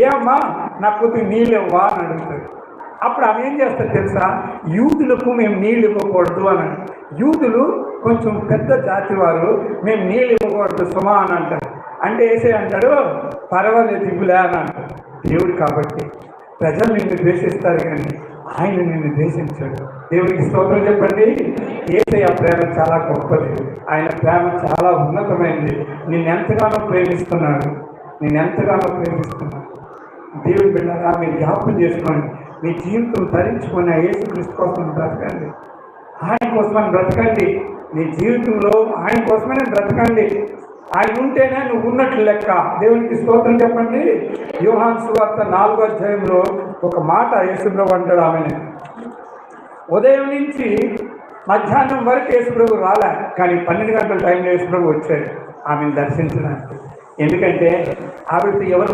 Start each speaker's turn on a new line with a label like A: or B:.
A: ఏమ్మా నా కొద్దిగా నీళ్ళు ఇవ్వా అని అడుగుతాడు. అప్పుడు ఆమె ఏం చేస్తారు తెలుసా, యూదులకు మేము నీళ్ళు ఇవ్వకూడదు అని. యూదులు కొంచెం పెద్ద జాతి వారు, మేము నీళ్ళు ఇవ్వకూడదు సుమా అని అంటారు. అంటే వేసే అంటాడు, పర్వాలేదు ఇవ్వులే అని అంటాడు. దేవుడు కాబట్టి ప్రజలు నిన్ను ద్వేషిస్తారు కానీ ఆయన నిన్ను ద్వేషించాడు. దేవుడికి స్తోత్రం చెప్పండి. యేసయ్య ప్రేమ చాలా గొప్పది, ఆయన ప్రేమ చాలా ఉన్నతమైనది. నిన్నెంతగానో ప్రేమిస్తున్నాడు, నిన్నెంతగానో ప్రేమిస్తున్నాడు. దేవుడి బిడ్డలారా, మీరు జ్ఞాపకం చేసుకోండి. మీ జీవితం ధరించుకొని యేసుక్రీస్తు కోసం బ్రతకండి, ఆయన కోసమని బ్రతకండి. నీ జీవితంలో ఆయన కోసమనే బ్రతకండి. ఆయన ఉంటేనే నువ్వు ఉన్నట్లు లెక్క. దేవునికి స్తోత్రం చెప్పండి. యోహాను సువార్త 4వ అధ్యాయంలో ఒక మాట యేసుప్రభు అంటాడు ఆమెను. ఉదయం నుంచి మధ్యాహ్నం వరకు యేసుప్రభు రాలే, కానీ 12 గంటల టైంలో యేసుప్రభు వచ్చాడు ఆమెను దర్శించడానికి. ఎందుకంటే ఆవిడతో ఎవరు